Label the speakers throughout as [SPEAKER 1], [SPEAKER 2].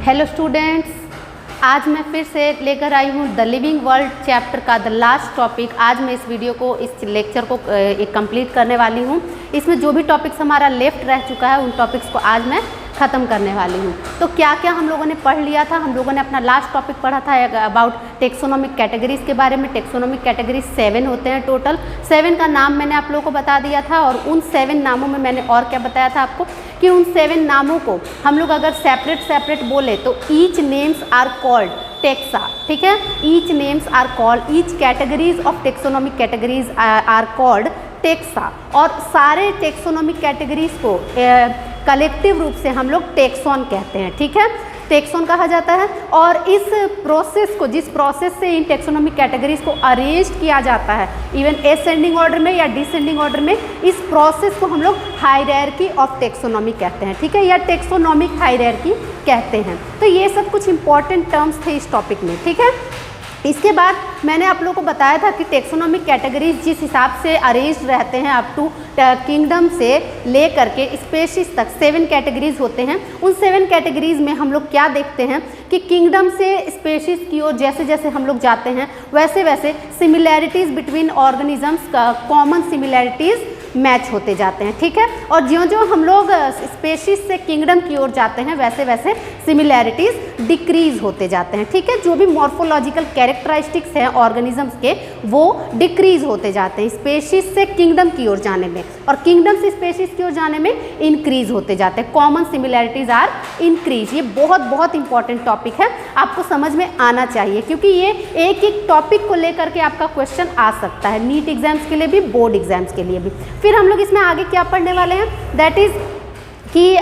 [SPEAKER 1] Hello students, आज मैं फिर से लेकर आई हूँ द लिविंग वर्ल्ड चैप्टर का द लास्ट टॉपिक। आज मैं इस वीडियो को, इस लेक्चर को कंप्लीट करने वाली हूँ। इसमें जो भी टॉपिक्स हमारा लेफ्ट रह चुका है उन टॉपिक्स को आज मैं ख़त्म करने वाली हूँ। तो क्या क्या हम लोगों ने पढ़ लिया था? हम लोगों ने अपना लास्ट टॉपिक पढ़ा था अबाउट टेक्सोनोमिक कैटेगरीज के बारे में। टेक्सोनोमिक कैटेगरीज 7 होते हैं टोटल। 7 का नाम मैंने आप लोगों को बता दिया था और उन 7 नामों में मैंने और क्या बताया था आपको कि उन 7 नामों को हम लोग अगर सेपरेट बोले तो each names are called taxa. ठीक है, each names are called, each categories of taxonomic categories are called taxa. और सारे टेक्सोनोमिक कैटेगरीज को कलेक्टिव रूप से हम लोग टेक्सॉन कहते हैं। ठीक है, टेक्सॉन कहा जाता है। और इस प्रोसेस को, जिस प्रोसेस से इन टेक्सोनोमिक कैटेगरीज को अरेंज किया जाता है इवन असेंडिंग ऑर्डर में या डिसेंडिंग ऑर्डर में, इस प्रोसेस को हम लोग हायरार्की ऑफ टेक्सोनोमी कहते हैं। ठीक है, या टेक्सोनोमिक हायरार्की कहते हैं। तो ये सब कुछ इंपॉर्टेंट टर्म्स थे इस टॉपिक में। ठीक है, इसके बाद मैंने आप लोगों को बताया था कि टेक्सोनोमिक कैटेगरीज जिस हिसाब से अरेंज रहते हैं अप टू किंगडम से ले करके स्पेशीज तक 7 कैटेगरीज होते हैं। उन 7 कैटेगरीज में हम लोग क्या देखते हैं कि किंगडम से स्पेशीज की ओर जैसे जैसे हम लोग जाते हैं वैसे वैसे सिमिलैरिटीज़ बिटवीन ऑर्गेनिजम्स का कॉमन सिमिलैरिटीज़ मैच होते जाते हैं। ठीक है, और ज्यों ज्यों हम लोग स्पेशीज से किंगडम की ओर जाते हैं वैसे वैसे सिमिलैरिटीज़ डिक्रीज होते जाते हैं। ठीक है, जो भी मॉर्फोलॉजिकल कैरेक्टरिस्टिक्स हैं ऑर्गेनिजम्स के वो डिक्रीज होते जाते हैं स्पेशीज से किंगडम की ओर जाने में, और किंगडम से स्पेशीज की ओर जाने में इंक्रीज होते जाते हैं। Common similarities are increase. ये बहुत इंपॉर्टेंट टॉपिक है, आपको समझ में आना चाहिए क्योंकि ये एक एक टॉपिक को लेकर के आपका क्वेश्चन आ सकता है, नीट एग्जाम्स के लिए भी, बोर्ड एग्जाम्स के लिए भी। फिर हम लोग इसमें आगे क्या पढ़ने वाले हैं, दैट इज़ कि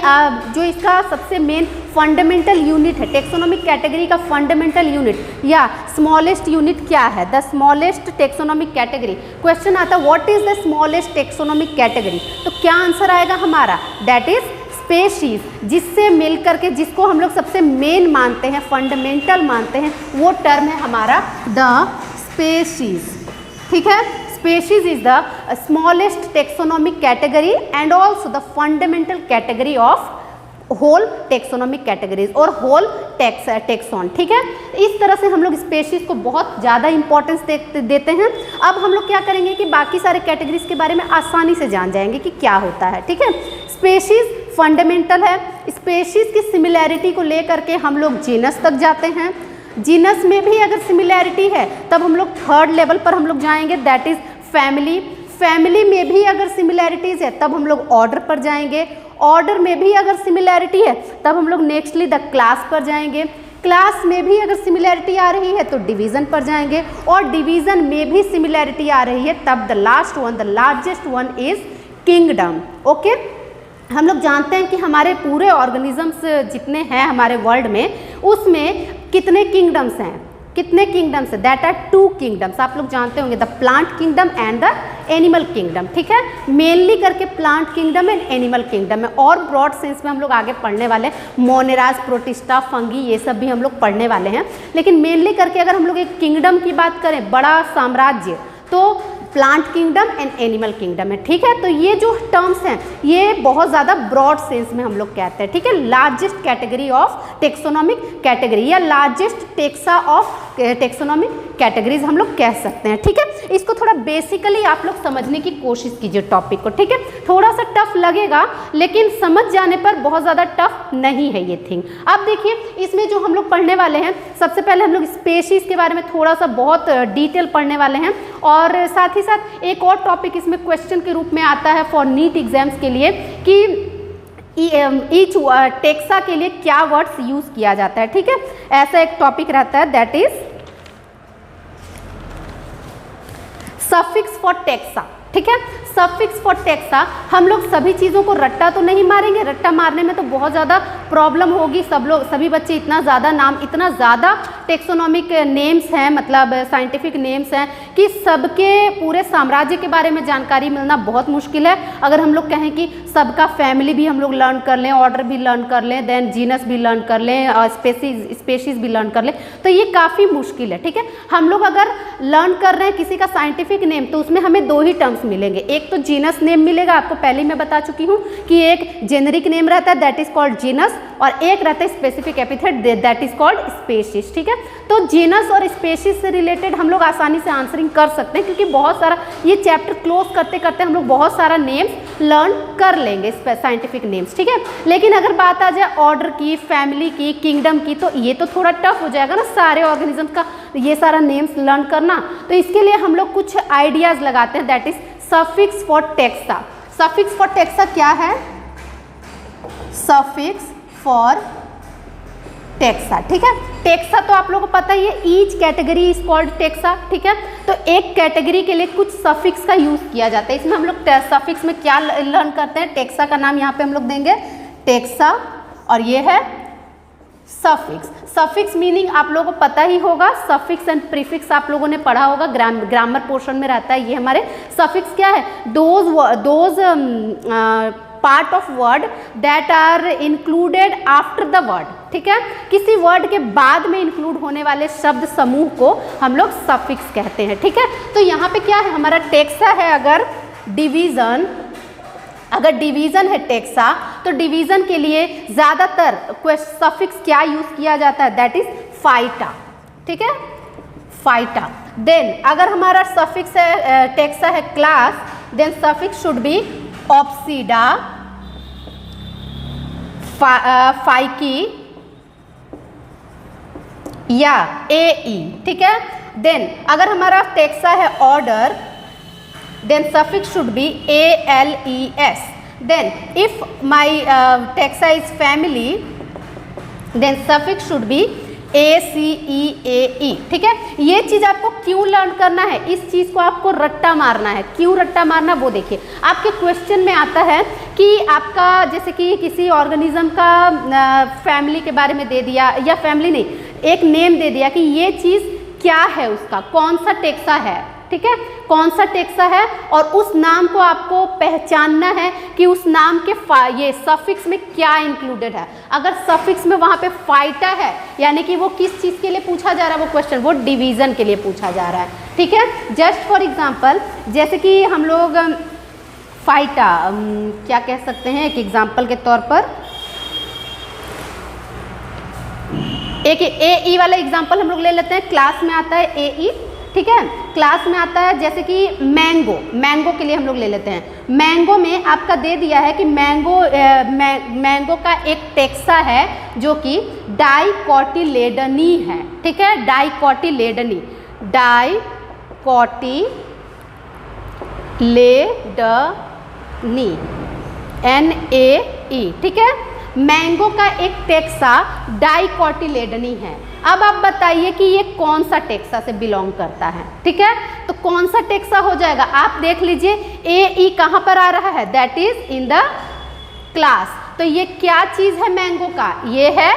[SPEAKER 1] जो इसका सबसे मेन फंडामेंटल यूनिट है, टेक्सोनोमिक कैटेगरी का फंडामेंटल यूनिट या स्मॉलेस्ट यूनिट क्या है, the smallest taxonomic category. Question आता है what is the smallest taxonomic category, तो क्या आंसर आएगा हमारा, दैट इज स्पेशीज। जिससे मिल करके, जिसको हम लोग सबसे मेन मानते हैं, फंडामेंटल मानते हैं, वो टर्म है हमारा द स्पेशीज। ठीक है, species is the smallest taxonomic category and also the fundamental category of whole taxonomic categories और whole taxon। ठीक है, इस तरह से हम लोग स्पेशीज को बहुत ज़्यादा इंपॉर्टेंस देते हैं। अब हम लोग क्या करेंगे कि बाकी सारे कैटेगरीज के बारे में आसानी से जान जाएंगे कि क्या होता है। ठीक है, स्पेशीज फंडामेंटल है। स्पेशीज की सिमिलैरिटी को लेकर के हम लोग जीनस तक जाते हैं। जीनस में भी अगर सिमिलैरिटी है तब हम लोग थर्ड लेवल पर हम लोग जाएंगे, दैट इज फैमिली। फैमिली में भी अगर सिमिलैरिटीज़ है तब हम लोग ऑर्डर पर जाएंगे। ऑर्डर में भी अगर सिमिलैरिटी है तब हम लोग नेक्स्टली द क्लास पर जाएंगे। क्लास में भी अगर सिमिलैरिटी आ रही है तो डिवीज़न पर जाएंगे, और डिवीज़न में भी सिमिलैरिटी आ रही है तब the last one, the largest one is kingdom. Okay, हम लोग जानते हैं कि हमारे पूरे ऑर्गेनिजम्स जितने हैं हमारे वर्ल्ड में, उसमें कितने किंगडम्स हैं, कितने किंगडम्स है, दैट आर 2 किंगडम्स। आप लोग जानते होंगे, the plant kingdom and the animal kingdom. ठीक है, मेनली करके plant kingdom and animal kingdom है, और ब्रॉड सेंस में हम लोग आगे पढ़ने वाले हैं मोनेराज, प्रोटिस्टा, फंगी, ये सब भी हम लोग पढ़ने वाले हैं। लेकिन मेनली करके अगर हम लोग एक किंगडम की बात करें, बड़ा साम्राज्य, तो plant kingdom and animal kingdom है। ठीक है, तो ये जो टर्म्स हैं ये बहुत ज़्यादा ब्रॉड सेंस में हम लोग कहते हैं। ठीक है, largest category of taxonomic category या largest taxa of taxonomic categories हम लोग कह सकते हैं। ठीक है, इसको थोड़ा बेसिकली आप लोग समझने की कोशिश कीजिए टॉपिक को। ठीक है, थोड़ा सा टफ लगेगा लेकिन समझ जाने पर बहुत ज़्यादा टफ नहीं है ये थिंग। अब देखिए इसमें जो हम लोग पढ़ने वाले हैं, सबसे पहले हम लोग स्पेशीज के बारे में थोड़ा सा बहुत डिटेल पढ़ने वाले हैं, और साथ ही साथ एक और टॉपिक इसमें क्वेश्चन के रूप में आता है फॉर नीट एग्जाम्स के लिए कि ईच टेक्सा के लिए क्या वर्ड्स यूज किया जाता है। ठीक है, ऐसा एक टॉपिक रहता है, that is suffix for taxa. ठीक है, सफिक्स फॉर टेक्सा। हम लोग सभी चीज़ों को रट्टा तो नहीं मारेंगे, रट्टा मारने में तो बहुत ज़्यादा प्रॉब्लम होगी। सभी बच्चे इतना ज़्यादा नाम, इतना ज़्यादा टेक्सोनोमिक नेम्स हैं, मतलब साइंटिफिक नेम्स हैं कि सबके पूरे साम्राज्य के बारे में जानकारी मिलना बहुत मुश्किल है। अगर हम लोग कहें कि सबका फैमिली भी हम लोग लर्न कर लें, ऑर्डर भी लर्न कर लें, देन जीनस भी लर्न कर लें, और स्पेशीज भी लर्न कर लें, तो ये काफ़ी मुश्किल है। ठीक है, हम लोग अगर लर्न कर रहे हैं किसी का साइंटिफिक नेम तो उसमें हमें 2 ही टर्म्स मिलेंगे, एक एक तो जीनस नेम मिलेगा आपको, पहले मैं बता चुकी हूँ कि एक जेनेरिक नेम रहता है दैट इज कॉल्ड जीनस, और एक रहता है specific epithet that is called species. ठीक है, तो जीनस और स्पेशीज से रिलेटेड हम लोग आसानी से आंसरिंग कर सकते हैं, क्योंकि बहुत सारा ये चैप्टर क्लोज करते करते हम लोग बहुत सारा नेम्स लर्न कर लेंगे, साइंटिफिक नेम्स। ठीक है, लेकिन अगर बात आ जाए ऑर्डर की, फैमिली की, किंगडम की, तो ये तो थोड़ा टफ हो जाएगा ना सारे ऑर्गेनिज्म का ये सारा नेम्स लर्न करना। तो इसके लिए हम लोग कुछ आइडियाज लगाते हैं, that is suffix for taxa. Suffix for taxa क्या है? Suffix for taxa. ठीक है, टेक्सा तो आप लोगों को पता ही है, each category is called taxa. ठीक है, तो एक कैटेगरी के लिए कुछ सफिक्स का यूज किया जाता है। इसमें हम लोग सफिक्स में क्या लर्न करते हैं? टेक्सा का नाम यहाँ पे हम लोग देंगे टेक्सा, और ये है सफिक्स। सफिक्स मीनिंग आप लोगों को पता ही होगा, सफिक्स एंड प्रीफिक्स आप लोगों ने पढ़ा होगा, ग्रामर पोर्शन में रहता है। ये हमारे सफिक्स क्या है? Those part of word that are included after the word. ठीक है, किसी वर्ड के बाद में इंक्लूड होने वाले शब्द समूह को हम लोग सफिक्स कहते हैं। ठीक है, तो यहाँ पे क्या है हमारा टेक्सा है, अगर डिवीजन है टेक्सा, तो डिवीजन के लिए ज़्यादातर सफिक्स क्या यूज किया जाता है? That is phyta. ठीक है, फाइटा। देन अगर हमारा सफिक्स है टेक्सा है class, then suffix should be opsida, phyceae या एई। ठीक है, देन अगर हमारा टेक्सा है order, then suffix should be ales. Then if my taxa is family, then suffix should be ACEAE। ठीक है, ये चीज़ आपको क्यों लर्न करना है? इस चीज़ को आपको रट्टा मारना है। क्यों रट्टा मारना वो देखिए, आपके क्वेश्चन में आता है कि आपका जैसे कि किसी ऑर्गेनिज्म का फैमिली के बारे में दे दिया, या फैमिली नहीं, एक नेम दे दिया कि ये चीज़ क्या है, उसका कौन सा टेक्सा है। ठीक है, कौन सा टेक्सा है, और उस नाम को आपको पहचानना है कि उस नाम के ये सफिक्स में क्या इंक्लूडेड है। अगर सफिक्स में वहाँ पे फाइटा है, यानी कि वो किस चीज़ के लिए पूछा जा रहा है वो क्वेश्चन, वो डिवीज़न के लिए पूछा जा रहा है। ठीक है, जस्ट फॉर एग्जांपल, जैसे कि हम लोग फाइटा क्या कह सकते हैं, एक एग्जांपल के तौर पर एक ए वाला एग्जांपल हम लोग ले लेते हैं। क्लास में आता है ए। ठीक है, क्लास में आता है जैसे कि मैंगो के लिए हम लोग ले लेते हैं। मैंगो में आपका दे दिया है कि मैंगो का एक टेक्सा है जो कि डाइकोटिलेडनी है। ठीक है, डाइकोटिलेडनी NAE। ठीक है, मैंगो का एक टेक्सा डाइकोटिलेडनी है। अब आप बताइए कि ये कौन सा टेक्सा से बिलोंग करता है। ठीक है, तो कौन सा टेक्सा हो जाएगा? आप देख लीजिए AE कहाँ पर आ रहा है? That is in the class. तो ये क्या चीज़ है मैंगो का? ये है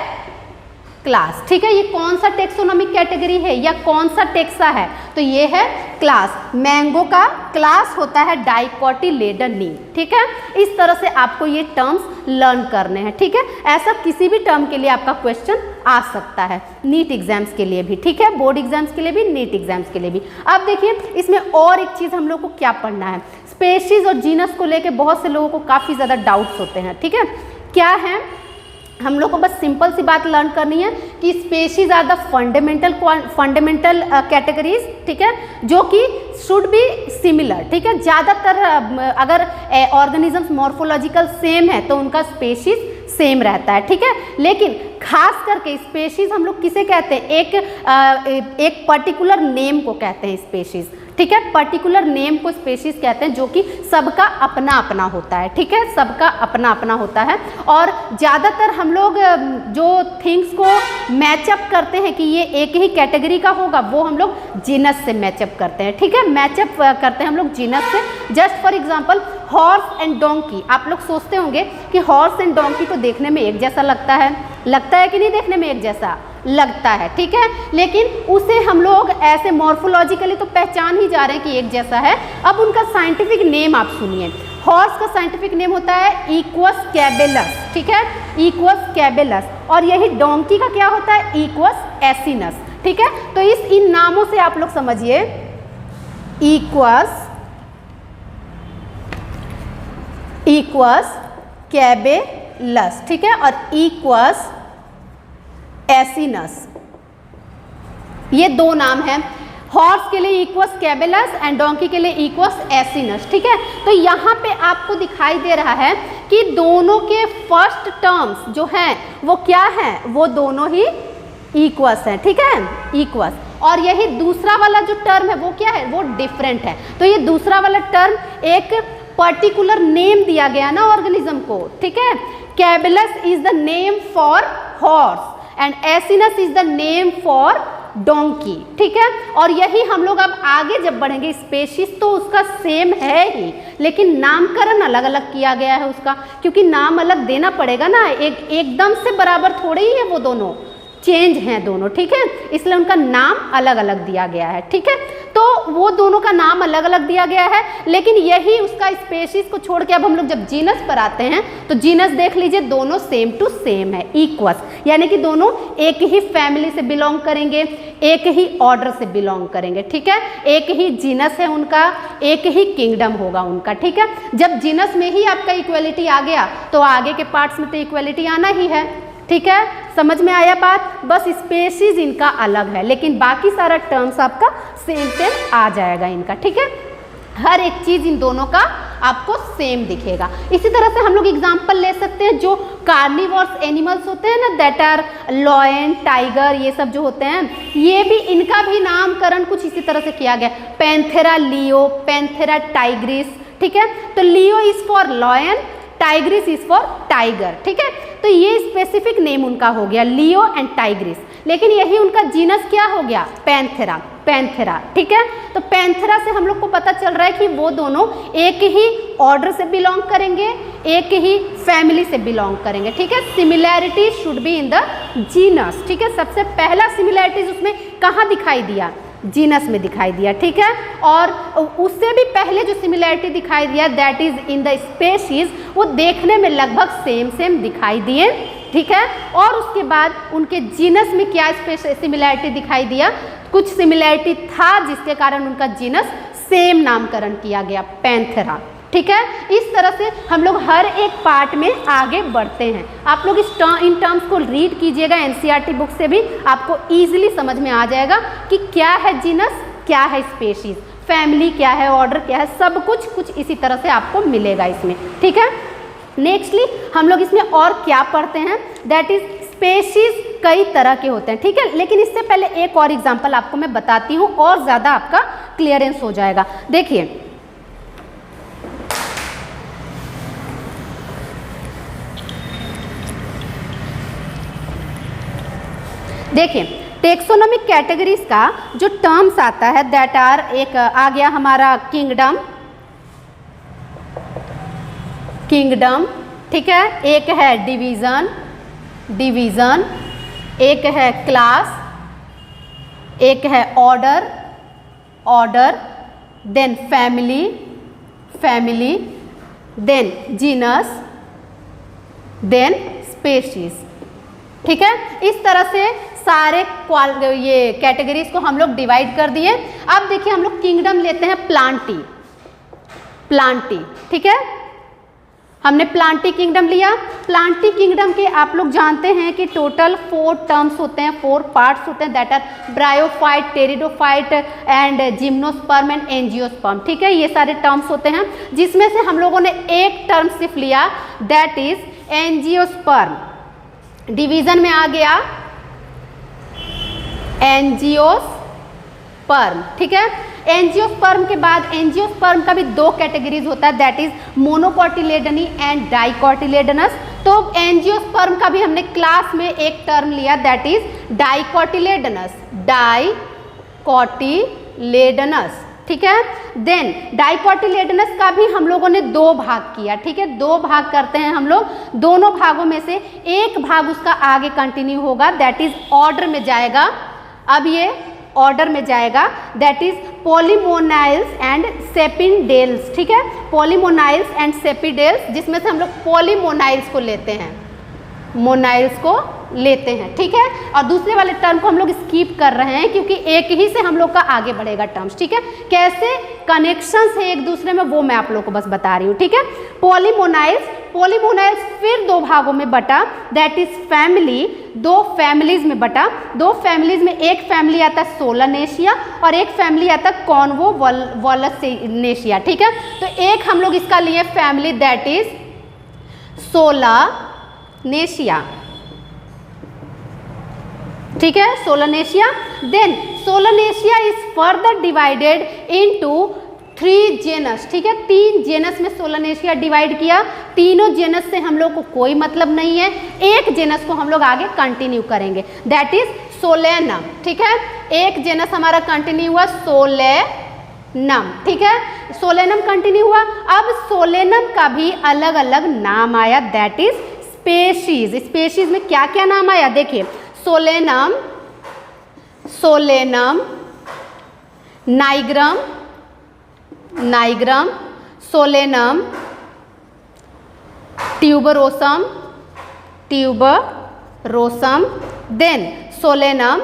[SPEAKER 1] क्लास। ठीक है, ये कौन सा टेक्सोनोमिक कैटेगरी है या कौन सा टेक्सा है? तो ये है क्लास। मैंगो का क्लास होता है डाइकोटिलेडनी। ठीक है, इस तरह से आपको ये टर्म्स लर्न करने हैं। ठीक है, ऐसा किसी भी टर्म के लिए आपका क्वेश्चन आ सकता है, नीट एग्जाम्स के लिए भी। ठीक है, बोर्ड एग्जाम्स के लिए भी, नीट एग्जाम्स के लिए भी। अब देखिए इसमें और एक चीज़ हम लोग को क्या पढ़ना है, स्पेशीज और जीनस को लेके बहुत से लोगों को काफ़ी ज़्यादा डाउट्स होते हैं। ठीक है, क्या है, हम लोग को बस सिंपल सी बात लर्न करनी है कि species are the fundamental categories. ठीक है, जो कि शुड बी सिमिलर। ठीक है, ज़्यादातर अगर ऑर्गेनिजम्स मॉर्फोलॉजिकल सेम है तो उनका स्पेशीज सेम रहता है। ठीक है, लेकिन खास करके स्पेशीज हम लोग किसे कहते हैं? एक पर्टिकुलर नेम को कहते हैं स्पेशीज। ठीक है, पर्टिकुलर नेम को स्पेशीज कहते हैं, जो कि सबका अपना अपना होता है। ठीक है, सबका अपना अपना होता है। और ज़्यादातर हम लोग जो थिंग्स को मैचअप करते हैं कि ये एक ही कैटेगरी का होगा, वो हम लोग जीनस से मैचअप करते हैं। ठीक है, मैचअप करते हैं हम लोग जीनस से। Just for example horse and donkey, आप लोग सोचते होंगे कि हॉर्स एंड डोंकी तो देखने में एक जैसा लगता है कि नहीं? देखने में एक जैसा लगता है। ठीक है, लेकिन उसे हम लोग ऐसे मॉर्फोलॉजिकली तो पहचान ही जा रहे हैं कि एक जैसा है। अब उनका साइंटिफिक नेम आप सुनिए। हॉर्स का साइंटिफिक नेम होता है इक्वस कैबेलस। ठीक है, इक्वस कैबेलस। और यही डोंकी का क्या होता है? Equals acinus. ठीक है, तो इन नामों से आप लोग समझिए, इक्वस इक्वस कैबेलस, ठीक है, और इक्वस एसिनस, ये दो नाम हैं। हॉर्स के लिए इक्वस कैबेलस एंड डोंकी के लिए इक्वस एसिनस, ठीक है। तो यहाँ पे आपको दिखाई दे रहा है कि दोनों के फर्स्ट टर्म्स जो हैं वो क्या हैं, वो दोनों ही इक्वस हैं, ठीक है, इक्वस। और यही दूसरा वाला जो टर्म है वो क्या है, वो डिफरेंट है। तो ये दूसरा वाला टर्म एक पर्टिकुलर नेम दिया गया ना ऑर्गेनिज्म को, ठीक है। Caballus is the name for horse and asinus is the name for donkey, ठीक है। और यही हम लोग अब आगे जब बढ़ेंगे, स्पेशीज तो उसका सेम है ही, लेकिन नामकरण अलग अलग किया गया है उसका, क्योंकि नाम अलग देना पड़ेगा ना, एकदम से बराबर थोड़े ही है, वो दोनों चेंज हैं दोनों, ठीक है, इसलिए उनका नाम अलग अलग दिया गया है, ठीक है। तो वो दोनों का नाम अलग अलग दिया गया है, लेकिन यही उसका स्पेशीज को छोड़ के अब हम लोग जब जीनस पर आते हैं तो जीनस देख लीजिए दोनों सेम टू सेम है, इक्वस, यानी कि दोनों एक ही फैमिली से बिलोंग करेंगे, एक ही ऑर्डर से बिलोंग करेंगे, ठीक है। एक ही जीनस है उनका, एक ही किंगडम होगा उनका, ठीक है। जब जीनस में ही आपका इक्वलिटी आ गया तो आगे के पार्ट्स में तो इक्वलिटी आना ही है, ठीक है। समझ में आया बात, बस स्पेशीज इनका अलग है, लेकिन बाकी सारा टर्म्स आपका सेम सेम आ जाएगा इनका, ठीक है। हर एक चीज इन दोनों का आपको सेम दिखेगा। इसी तरह से हम लोग एग्जांपल ले सकते हैं, जो कार्निवोरस एनिमल्स होते हैं ना, दैट आर लॉयन, टाइगर, ये सब जो होते हैं, ये भी इनका भी नामकरण कुछ इसी तरह से किया गया। पैंथेरा लियो, पैंथेरा टाइग्रिस, ठीक है। तो leo is for lion, tigris is for tiger, ठीक है। तो ये स्पेसिफिक नेम उनका हो गया लियो एंड टाइग्रिस, लेकिन यही उनका जीनस क्या हो गया, पैंथेरा, पैंथेरा, ठीक है। तो पैंथेरा से हम लोग को पता चल रहा है कि वो दोनों एक ही ऑर्डर से बिलोंग करेंगे, एक ही फैमिली से बिलोंग करेंगे, ठीक है। Similarity should be in the genus, ठीक है। सबसे पहला सिमिलैरिटीज उसमें कहाँ दिखाई दिया, जीनस में दिखाई दिया, ठीक है। और उससे भी पहले जो सिमिलैरिटी दिखाई दिया that is in the species, वो देखने में लगभग सेम सेम दिखाई दिए, ठीक है। और उसके बाद उनके जीनस में क्या सिमिलैरिटी दिखाई दिया, कुछ सिमिलैरिटी था जिसके कारण उनका जीनस सेम नामकरण किया गया, पैंथेरा, ठीक है। इस तरह से हम लोग हर एक पार्ट में आगे बढ़ते हैं। आप लोग इन टर्म्स को रीड कीजिएगा, एनसीईआरटी बुक से भी आपको ईजिली समझ में आ जाएगा कि क्या है जीनस, क्या है स्पेशीज, फैमिली क्या है, ऑर्डर क्या है, सब कुछ इसी तरह से आपको मिलेगा इसमें, ठीक है। नेक्स्टली हम लोग इसमें और क्या पढ़ते हैं, दैट इज स्पेशीज कई तरह के होते हैं, ठीक है। लेकिन इससे पहले एक और एग्जाम्पल आपको मैं बताती हूँ, और ज़्यादा आपका क्लियरेंस हो जाएगा। देखिए, देखिए टेक्सोनोमिक कैटेगरीज का जो टर्म्स आता है दैट आर, एक आ गया हमारा किंगडम, किंगडम, ठीक है। एक है डिवीजन, डिवीजन, एक है क्लास, एक है order, order, then family, family, then genus, then species, ठीक है। इस तरह से सारे ये कैटेगरीज को हम लोग डिवाइड कर दिए। अब देखिए हम लोग किंगडम लेते हैं प्लांटी, प्लांटी, ठीक है। हमने प्लांटी किंगडम लिया। प्लांटी किंगडम के आप लोग जानते हैं कि टोटल 4 टर्म्स होते हैं, 4 पार्ट्स होते हैं, that are bryophyte, pteridophyte and gymnosperm and angiosperm, ठीक है। ये सारे टर्म्स होते हैं, जिसमें से हम लोगों ने एक टर्म सिर्फ लिया, दैट इज एंजियोस्पर्म। डिवीजन में आ गया एंजियोस्पर्म, ठीक है। एंजियोस्पर्म के बाद एंजियोस्पर्म का भी 2 कैटेगरीज होता है, दैट इज मोनोकोटिलेडनी एंड डाइकोटिलेडनस। तो एंजियोस्पर्म का भी हमने क्लास में एक टर्म लिया, दैट इज डाइकोटिलेडनस, डाइकोटिलेडनस, ठीक है। देन डाइकोटिलेडनस का भी हम लोगों ने 2 भाग किया, ठीक है। 2 भाग करते हैं हम लोग, दोनों भागों में से एक भाग उसका आगे कंटिन्यू होगा, दैट इज ऑर्डर में जाएगा। अब ये ऑर्डर में जाएगा, दैट इज पॉलीमोनाइल्स एंड सेपिडेल्स, ठीक है। पॉलीमोनाइल्स एंड सेपिडेल्स, जिसमें से हम लोग पॉलीमोनाइल्स को लेते हैं, मोनाइल्स को लेते हैं, ठीक है। और दूसरे वाले टर्म को हम लोग स्किप कर रहे हैं क्योंकि एक ही से हम लोग का आगे बढ़ेगा टर्म्स, ठीक है। कैसे कनेक्शंस है एक दूसरे में वो मैं आप लोग को बस बता रही हूँ, ठीक है। पॉलीमोनाइल्स, पॉलीमोनाइल्स फिर दो भागों में बटा, दैट इज फैमिली, दो फैमिलीज में बटा। दो फैमिलीज में एक फैमिली आता है सोलानेशिया और एक फैमिली आता है कॉन्वो वॉलसनेशिया, ठीक है। तो एक हम लोग इसका लिए फैमिली दैट इज सोलानेशिया, ठीक है, solanaceae. Then solanaceae is further divided into 3 genus, ठीक है। 3 जेनस में सोलानेशिया डिवाइड किया। तीनों जेनस से हम लोग को कोई मतलब नहीं है, एक जेनस को हम लोग आगे कंटिन्यू करेंगे, दैट इज सोलेनम, ठीक है। एक जेनस हमारा कंटिन्यू हुआ सोलेनम, ठीक है, सोलेनम कंटिन्यू हुआ। अब सोलेनम का भी अलग अलग नाम आया, दैट इज स्पेशीज। स्पेशीज में क्या क्या नाम आया देखिए, solanum, solanum, nigrum, nigrum, solanum, tuberosum, tuberosum, then solanum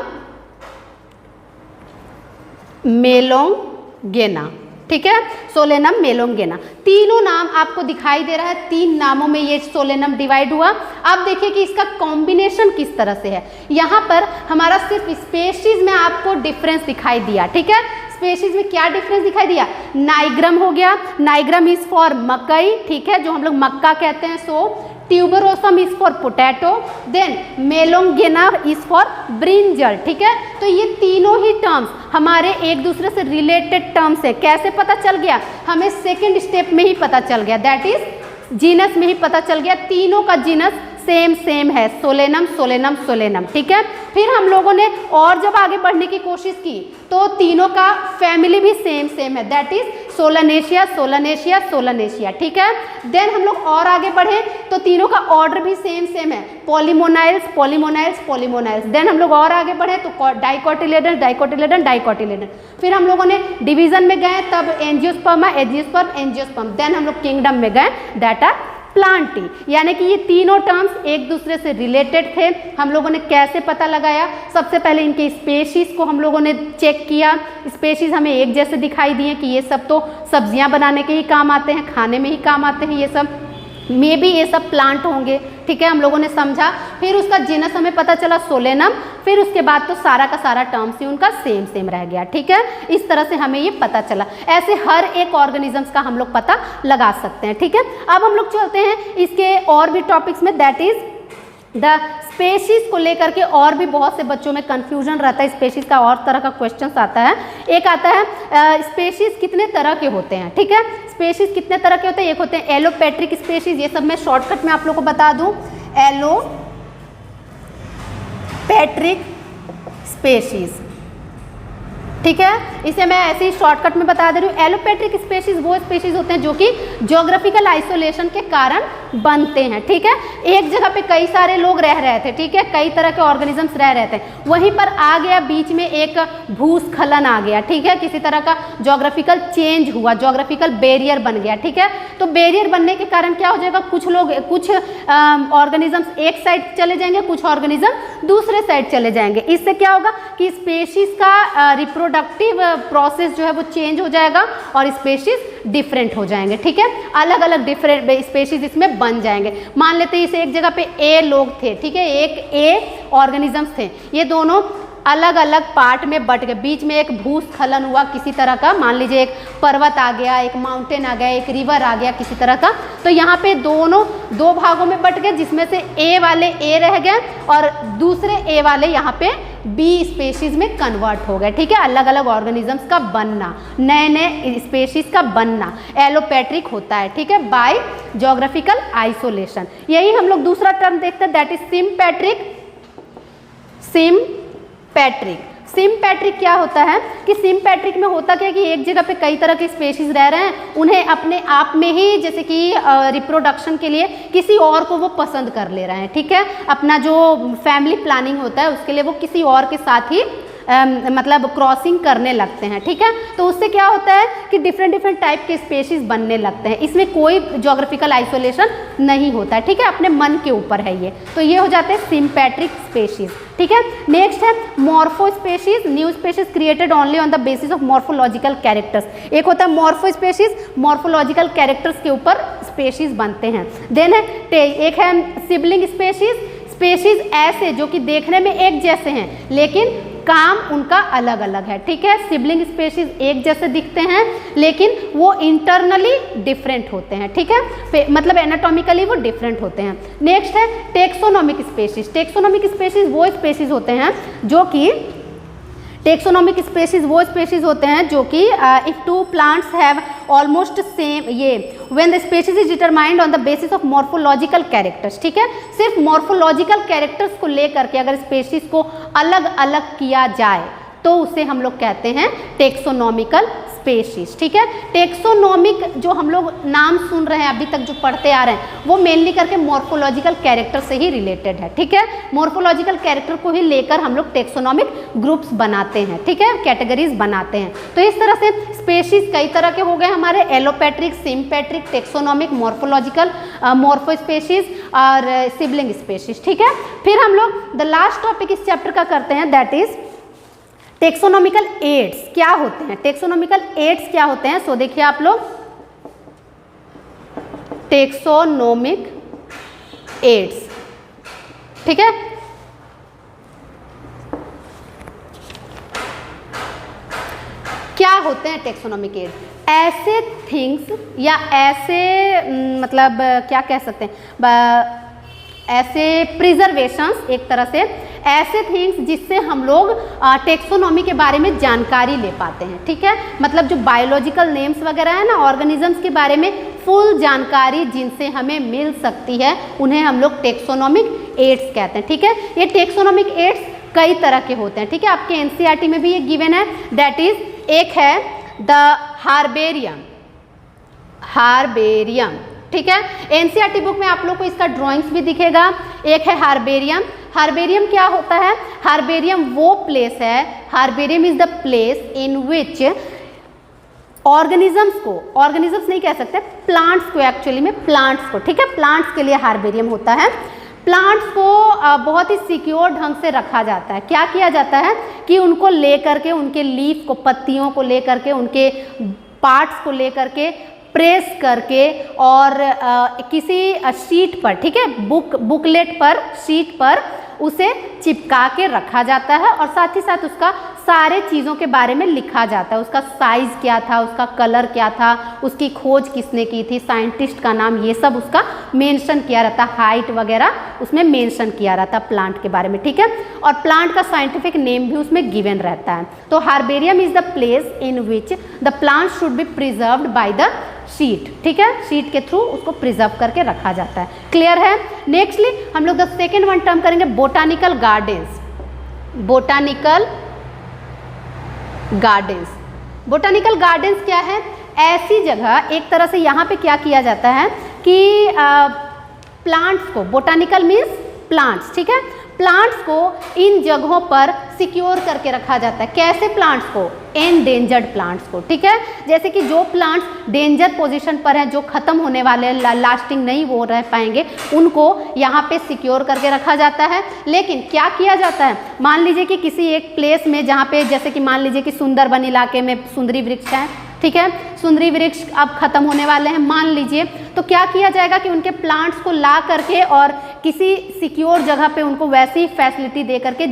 [SPEAKER 1] melongena, ठीक है, सोलेनम मेलोंगेना। तीनों नाम आपको दिखाई दे रहा है, 3 नामों में ये सोलेनम डिवाइड हुआ। अब देखिए कि इसका कॉम्बिनेशन किस तरह से है। यहाँ पर हमारा सिर्फ स्पेशीज में आपको डिफरेंस दिखाई दिया, ठीक है। स्पेशीज में क्या डिफरेंस दिखाई दिया, नाइग्रम हो गया, नाइग्रम इज फॉर मकई, ठीक है, जो हम लोग मक्का कहते हैं, so tuberosum is for potato, then melongena is for brinjal, ठीक है। तो ये तीनों ही टर्म्स हमारे एक दूसरे से रिलेटेड टर्म्स है। कैसे पता चल गया, हमें सेकेंड स्टेप में ही पता चल गया, दैट इज जीनस में ही पता चल गया। तीनों का जीनस सेम है, सोलेनम सोलेनम सोलेनम, ठीक है। फिर हम लोगों ने और जब आगे बढ़ने की कोशिश की तो तीनों का फैमिली भी सेम है, दैट इज सोलानेशिया सोलानेशिया सोलानेशिया, ठीक है। देन हम लोग और आगे बढ़े तो तीनों का ऑर्डर भी सेम है, पॉलीमोनाइल्स पॉलीमोनाइल्स पॉलीमोनाइल्स। देन हम लोग और आगे बढ़े तो डाइकोटिलेडन डाइकोटिलेडन डाइकोटिलेडन। फिर हम लोगों ने डिवीजन में गए, तब एंजियोस्पर्मा एंजियोस्पर्म एंजियोस्पर्म। देन हम लोग किंगडम में गए, दैट आर प्लांटी, यानी कि ये तीनों टर्म्स एक दूसरे से रिलेटेड थे। हम लोगों ने कैसे पता लगाया, सबसे पहले इनके स्पेशीज को हम लोगों ने चेक किया। स्पेशीज हमें एक जैसे दिखाई दिए कि ये सब तो सब्जियां बनाने के ही काम आते हैं, खाने में ही काम आते हैं, ये सब मे बी ये सब प्लांट होंगे, ठीक है, हम लोगों ने समझा। फिर उसका जीनस हमें पता चला सोलेनम, फिर उसके बाद तो सारा का सारा टर्म्स ही उनका सेम रह गया, ठीक है। इस तरह से हमें ये पता चला। ऐसे हर एक ऑर्गेनिजम्स का हम लोग पता लगा सकते हैं, ठीक है। अब हम लोग चलते हैं इसके और भी टॉपिक्स में, दैट इज द स्पेशीज को लेकर के और भी बहुत से बच्चों में कंफ्यूजन रहता है। स्पेशीज का और तरह का क्वेश्चन आता है। एक आता है स्पेशीज कितने तरह के होते हैं, ठीक है। स्पेशीज कितने तरह के होते हैं, एक होते हैं एलोपैट्रिक स्पेशीज, ये सब मैं शॉर्टकट में आप लोग को बता दूं, एलोपैट्रिक स्पेशीज, ठीक है। इसे मैं ऐसे ही शॉर्टकट में बता दे रही हूँ। एलोपैट्रिक स्पेशीज वो स्पेशीज होते हैं जो कि ज्योग्राफिकल आइसोलेशन के कारण बनते हैं, ठीक है। एक जगह पे कई सारे लोग रह रहे थे, ठीक है, कई तरह के ऑर्गेनिजम्स रह रहे थे, वहीं पर आ गया बीच में एक भूस्खलन आ गया, ठीक है, किसी तरह का ज्योग्राफिकल चेंज हुआ, ज्योग्राफिकल बैरियर बन गया, ठीक है। तो बैरियर बनने के कारण क्या हो जाएगा, कुछ लोग कुछ ऑर्गेनिजम्स एक साइड चले जाएंगे, कुछ ऑर्गेनिज्म दूसरे साइड चले जाएंगे। इससे क्या होगा कि स्पेशीज का रिप्रोडक्टिव प्रोसेस जो है वो चेंज हो जाएगा और स्पेशीज डिफरेंट हो जाएंगे, ठीक है। अलग अलग डिफरेंट स्पेशीज इसमें बन जाएंगे। मान लेते हैं इसे एक जगह पे ए लोग थे, ठीक है, एक ए ऑर्गेनिजम्स थे, ये दोनों अलग अलग पार्ट में बट गए, बीच में एक भूस्खलन हुआ किसी तरह का, मान लीजिए एक पर्वत आ गया, एक माउंटेन आ गया, एक रिवर आ गया किसी तरह का, तो यहाँ पे दोनों दो भागों में बट गए, जिसमें से ए वाले ए रह गए और दूसरे ए वाले यहाँ पे बी स्पेशीज में कन्वर्ट हो गए, ठीक है। अलग अलग ऑर्गेनिजम्स का बनना, नए नए स्पेशीज का बनना एलोपैट्रिक होता है, ठीक है, बाय ज्योग्राफिकल आइसोलेशन। यही हम लोग दूसरा टर्म देखते हैं, दैट इज सिम्पैट्रिक। सिम्पैट्रिक क्या होता है कि सिम्पैट्रिक में होता क्या है कि एक जगह पे कई तरह के स्पेशीज रह रहे हैं, उन्हें अपने आप में ही जैसे कि रिप्रोडक्शन के लिए किसी और को वो पसंद कर ले रहे हैं, ठीक है। अपना जो फैमिली प्लानिंग होता है उसके लिए वो किसी और के साथ ही मतलब क्रॉसिंग करने लगते हैं, ठीक है। तो उससे क्या होता है कि डिफरेंट डिफरेंट टाइप के स्पेशीज बनने लगते हैं, इसमें कोई ज्योग्राफिकल आइसोलेशन नहीं होता है, ठीक है, अपने मन के ऊपर है ये। तो ये हो जाते हैं सिम्पैट्रिक स्पेशीज, ठीक है। नेक्स्ट है morpho species, new species created only on the basis of morphological characters. एक होता है मॉर्फो स्पेशीज, मॉर्फोलॉजिकल कैरेक्टर्स के ऊपर स्पेशीज बनते हैं। देन है एक है सिबलिंग स्पेशीज, स्पेशीज ऐसे जो कि देखने में एक जैसे हैं लेकिन काम उनका अलग अलग है, ठीक है। सिबलिंग स्पेशीज एक जैसे दिखते हैं लेकिन वो इंटरनली डिफरेंट होते हैं, ठीक है, मतलब एनाटॉमिकली वो डिफरेंट होते हैं। नेक्स्ट है टेक्सोनोमिक स्पेशीज। टेक्सोनोमिक स्पेशीज वो स्पेशीज होते हैं जो कि टेक्सोनोमिक स्पेशीज वो स्पेशीज होते हैं जो कि if two plants have almost same, ये when the species is determined on the basis of morphological characters, ठीक है। सिर्फ मॉर्फोलॉजिकल कैरेक्टर्स को लेकर के अगर स्पेशीज को अलग अलग किया जाए तो उसे हम लोग कहते हैं टेक्सोनोमिकल स्पेशीज, ठीक है। टेक्सोनोमिक जो हम लोग नाम सुन रहे हैं अभी तक जो पढ़ते आ रहे हैं वो मेनली करके मॉर्फोलॉजिकल कैरेक्टर से ही रिलेटेड है, ठीक है। मॉर्फोलॉजिकल कैरेक्टर को ही लेकर हम लोग टेक्सोनोमिक ग्रुप्स बनाते हैं, ठीक है, कैटेगरीज बनाते हैं। तो इस तरह से स्पेशीज कई तरह के हो गए हमारे, allopatric, sympatric, taxonomic, morphological, morpho species और सिबलिंग स्पेशीज, ठीक है। फिर हम लोग द लास्ट टॉपिक इस चैप्टर का करते हैं, दैट इज टेक्सोनोमिकल एड्स। क्या होते हैं टेक्सोनोमिकल एड्स, क्या होते हैं? सो देखिए आप लोग, टेक्सोनोमिक एड्स, ठीक है। क्या होते हैं टेक्सोनोमिक एड्स? ऐसे थिंग्स या ऐसे मतलब क्या कह सकते हैं, ऐसे प्रिजर्वेशंस, एक तरह से ऐसे थिंग्स जिससे हम लोग टेक्सोनॉमी के बारे में जानकारी ले पाते हैं, ठीक है। मतलब जो बायोलॉजिकल नेम्स वगैरह है ना, ऑर्गेनिजम्स के बारे में फुल जानकारी जिनसे हमें मिल सकती है उन्हें हम लोग टेक्सोनोमिक एड्स कहते हैं, ठीक है। ये टेक्सोनोमिक एड्स कई तरह के होते हैं, ठीक है। आपके एनसीईआरटी में भी ये गिवन है, दैट इज एक है द हार्बेरियम, हार्बेरियम, ठीक है। एनसीईआरटी बुक में आप लोग को इसका ड्राइंग्स भी दिखेगा। एक है हार्बेरियम। हार्बेरियम क्या होता है? हार्बेरियम वो प्लेस है, herbarium is the place in which organisms को, ऑर्गेनिजम्स नहीं कह सकते, प्लांट्स को, एक्चुअली में प्लांट्स को, ठीक है, प्लांट्स के लिए हार्बेरियम होता है। प्लांट्स को बहुत ही सिक्योर ढंग से रखा जाता है। क्या किया जाता है कि उनको लेकर के, उनके लीफ को, पत्तियों को लेकर के, उनके पार्ट्स को लेकर के प्रेस करके और किसी शीट पर, ठीक है, बुकलेट पर, शीट पर उसे चिपका के रखा जाता है और साथ ही साथ उसका सारे चीज़ों के बारे में लिखा जाता है। उसका साइज़ क्या था, उसका कलर क्या था, उसकी खोज किसने की थी, साइंटिस्ट का नाम, ये सब उसका मेंशन किया रहता, हाइट वगैरह उसमें मेंशन किया रहता प्लांट के बारे में, ठीक है। और प्लांट का साइंटिफिक नेम भी उसमें गिवन रहता है। तो herbarium is the place in which the plant should be preserved by the sheet, ठीक है, शीट के थ्रू उसको प्रिजर्व करके रखा जाता है। क्लियर है? नेक्स्टली हम लोग द सेकेंड वन टर्म करेंगे, botanical gardens. Botanical gardens, botanical gardens क्या है? ऐसी जगह, एक तरह से यहाँ पे क्या किया जाता है कि प्लांट्स को, बोटानिकल मीन्स प्लांट्स, ठीक है, प्लांट्स को इन जगहों पर सिक्योर करके रखा जाता है। कैसे प्लांट्स को? एंडेंजर्ड प्लांट्स को, ठीक है। जैसे कि जो प्लांट्स डेंजर पोजीशन पर हैं, जो खत्म होने वाले हैं, लास्टिंग नहीं वो रह पाएंगे, उनको यहाँ पे सिक्योर करके रखा जाता है। लेकिन क्या किया जाता है, मान लीजिए कि किसी एक प्लेस में जहाँ पे, जैसे कि मान लीजिए कि सुंदरबन इलाके में सुंदरी वृक्ष है, ठीक है, सुंदरी वृक्ष अब खत्म होने वाले हैं मान लीजिए, तो क्या किया जाएगा कि उनके प्लांट्स को ला करके और किसी सिक्योर जगह पे उनको वैसी फैसिलिटी दे करके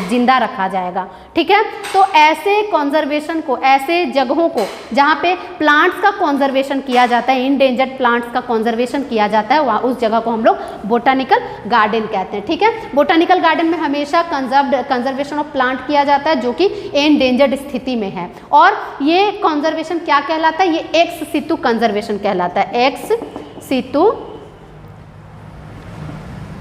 [SPEAKER 1] जिंदा रखा जाएगा, ठीक है। तो ऐसे कंजर्वेशन को, ऐसे जगहों को जहाँ पे प्लांट्स का कंजर्वेशन किया जाता है, इंडेंजर्ड प्लांट्स का कंजर्वेशन किया जाता है, वहाँ उस जगह को हम लोग बोटानिकल गार्डन कहते हैं, ठीक है। बोटानिकल गार्डन में हमेशा कंजर्वेशन ऑफ प्लांट किया जाता है जो कि एंडेंजर्ड स्थिति में है, और ये कंजर्वेशन क्या कहलाता है? ये एक्स सितु कंजर्वेशन कहलाता है, एक्स सितु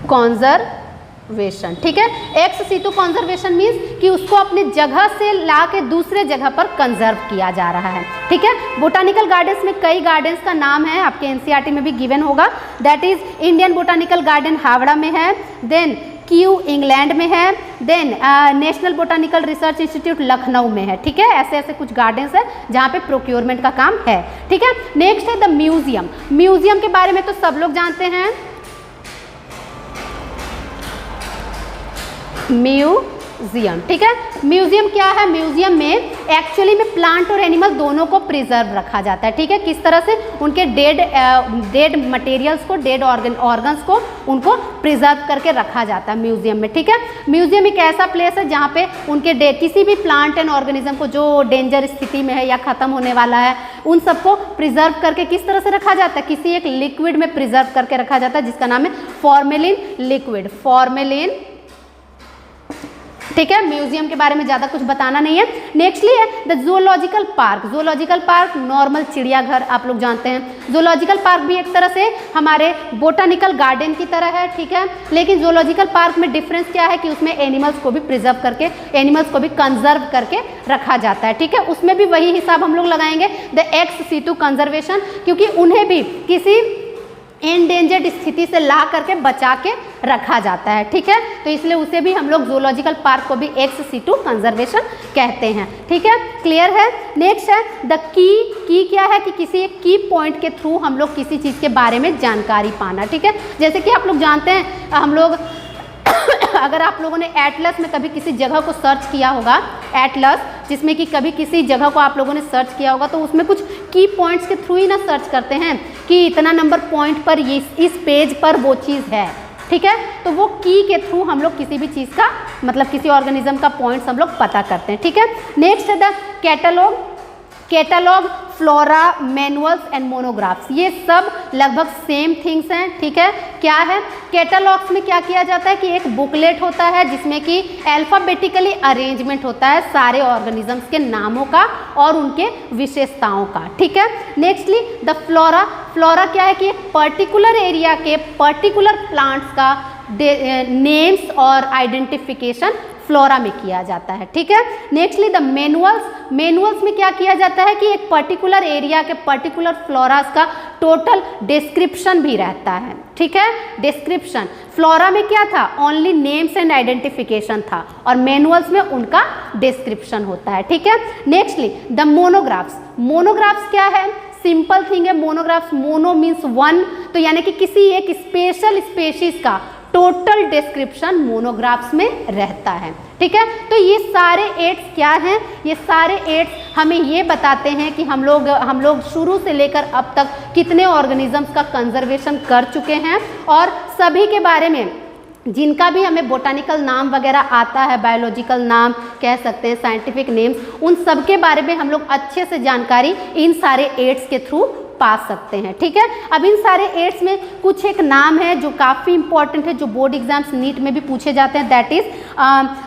[SPEAKER 1] कंजर्वेशन, ठीक है। एक्स सितु कंजर्वेशन मीन्स कि उसको अपने जगह से ला के दूसरे जगह पर कंजर्व किया जा रहा है, ठीक है। बोटानिकल गार्डन्स में कई गार्डन्स का नाम है, आपके एनसीईआरटी में भी गिवन होगा, that is Indian botanical garden Howrah में है, देन क्यू इंग्लैंड में है, then national botanical research institute Lucknow में है, ठीक है। ऐसे ऐसे कुछ गार्डन्स है जहाँ पे प्रोक्योरमेंट का काम है, ठीक है। नेक्स्ट है द म्यूजियम। म्यूजियम के बारे में तो सब लोग जानते हैं, म्यूजियम, ठीक है। म्यूजियम क्या है? म्यूजियम में एक्चुअली में प्लांट और एनिमल दोनों को प्रिजर्व रखा जाता है, ठीक है। किस तरह से? उनके डेड मटेरियल्स को, डेड ऑर्गन्स को उनको प्रिजर्व करके रखा जाता है म्यूजियम में, ठीक है। म्यूजियम एक ऐसा प्लेस है जहाँ पे उनके किसी भी प्लांट एंड ऑर्गेनिज्म को जो डेंजर स्थिति में है या खत्म होने वाला है, उन सबको प्रिजर्व करके किस तरह से रखा जाता है? किसी एक लिक्विड में प्रिजर्व करके रखा जाता है जिसका नाम है फॉर्मेलिन लिक्विड, फॉर्मेलिन, ठीक है। म्यूजियम के बारे में ज़्यादा कुछ बताना नहीं है। नेक्स्टली है the zoological park. Zoological park normal चिड़ियाघर आप लोग जानते हैं। जूलॉजिकल पार्क भी एक तरह से हमारे बोटानिकल गार्डन की तरह है, ठीक है। लेकिन जूलॉजिकल पार्क में डिफरेंस क्या है कि उसमें एनिमल्स को भी प्रिजर्व करके, एनिमल्स को भी कंजर्व करके रखा जाता है, ठीक है। उसमें भी वही हिसाब हम लोग लगाएंगे, द एक्स सीटू कंजर्वेशन, क्योंकि उन्हें भी किसी एंडेंजर्ड स्थिति से ला करके बचा के रखा जाता है, ठीक है। तो इसलिए उसे भी हम लोग जूलॉजिकल पार्क को भी एक्स सीटू कंजर्वेशन कहते हैं, ठीक है। क्लियर है। नेक्स्ट है द की क्या है कि किसी एक की पॉइंट के थ्रू हम लोग किसी चीज़ के बारे में जानकारी पाना, ठीक है। जैसे कि आप लोग जानते हैं, हम लोग अगर आप लोगों ने एटलस में कभी किसी जगह को सर्च किया होगा, एटलस जिसमें कि कभी किसी जगह को आप लोगों ने सर्च किया होगा, तो उसमें कुछ की पॉइंट्स के थ्रू ही ना सर्च करते हैं कि इतना नंबर पॉइंट पर ये इस पेज पर वो चीज़ है, ठीक है। तो वो की के थ्रू हम लोग किसी भी चीज़ का, मतलब किसी ऑर्गेनिज्म का पॉइंट्स हम लोग पता करते हैं, ठीक है। नेक्स्ट है the catalogue. Catalogue, flora, manuals and monographs, ये सब लगभग सेम थिंग्स हैं, ठीक है। क्या है? कैटलॉग्स में क्या किया जाता है कि एक बुकलेट होता है जिसमें कि अल्फ़ाबेटिकली अरेंजमेंट होता है सारे ऑर्गेनिजम्स के नामों का और उनके विशेषताओं का, ठीक है। Nextly the flora. फ्लोरा क्या है कि एक पर्टिकुलर एरिया के पर्टिकुलर प्लांट्स का नेम्स और आइडेंटिफिकेशन फ्लोरा में किया जाता है, ठीक है। Nextly the manuals. मैनुअल्स में क्या किया जाता है कि एक पर्टिकुलर एरिया के पर्टिकुलर फ्लोरास का टोटल डिस्क्रिप्शन भी रहता है, ठीक है। डिस्क्रिप्शन फ्लोरा में क्या था? ओनली नेम्स एंड आइडेंटिफिकेशन था, और मैनुअल्स में उनका डिस्क्रिप्शन होता है, ठीक है। Nextly the monographs. मोनोग्राफ्स क्या है? सिंपल थिंग है मोनोग्राफ्स। मोनो मीन्स वन, तो यानी कि किसी एक स्पेशल स्पेशीज का टोटल डिस्क्रिप्शन मोनोग्राफ्स में रहता है, ठीक है। तो ये सारे एड्स क्या हैं? ये सारे एड्स हमें ये बताते हैं कि हम लोग शुरू से लेकर अब तक कितने ऑर्गेनिजम्स का कंजर्वेशन कर चुके हैं, और सभी के बारे में जिनका भी हमें बोटानिकल नाम वगैरह आता है, बायोलॉजिकल नाम कह सकते हैं, साइंटिफिक नेम्स, उन सब के बारे में हम लोग अच्छे से जानकारी इन सारे एड्स के थ्रू पा सकते हैं, ठीक है। अब इन सारे एड्स में कुछ एक नाम है जो काफ़ी इंपॉर्टेंट है, जो बोर्ड एग्जाम्स नीट में भी पूछे जाते हैं, that is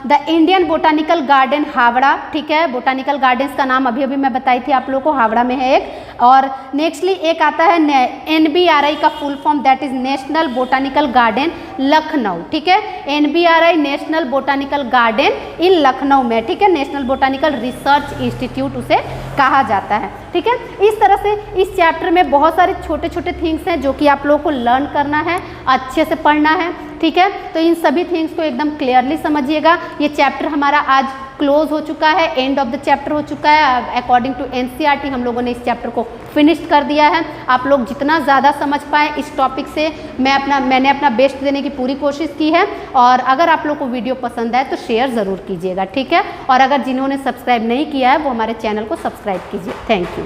[SPEAKER 1] the Indian botanical garden Howrah, ठीक है। बोटानिकल गार्डन्स का नाम अभी अभी मैं बताई थी आप लोगों को, हावड़ा में है एक। और नेक्स्टली एक आता है NBRI का full form, that is national botanical garden Lucknow, ठीक है। NBRI नेशनल बोटानिकल गार्डन इन लखनऊ में, ठीक है। नेशनल बोटानिकल रिसर्च इंस्टीट्यूट उसे कहा जाता है, ठीक है। इस तरह से इस चैप्टर में बहुत सारे छोटे छोटे थिंग्स हैं जो कि आप लोगों को लर्न करना है, अच्छे से पढ़ना है, ठीक है। तो इन सभी थिंग्स को एकदम क्लियरली समझिएगा। ये चैप्टर हमारा आज क्लोज हो चुका है, एंड ऑफ द चैप्टर हो चुका है। अकॉर्डिंग टू NCERT हम लोगों ने इस चैप्टर को फिनिश्ड कर दिया है। आप लोग जितना ज़्यादा समझ पाए इस टॉपिक से मैंने अपना बेस्ट देने की पूरी कोशिश की है। और अगर आप लोग को वीडियो पसंद आए तो शेयर ज़रूर कीजिएगा, ठीक है। और अगर जिन्होंने सब्सक्राइब नहीं किया है वो हमारे चैनल को सब्सक्राइब कीजिए। Thank you.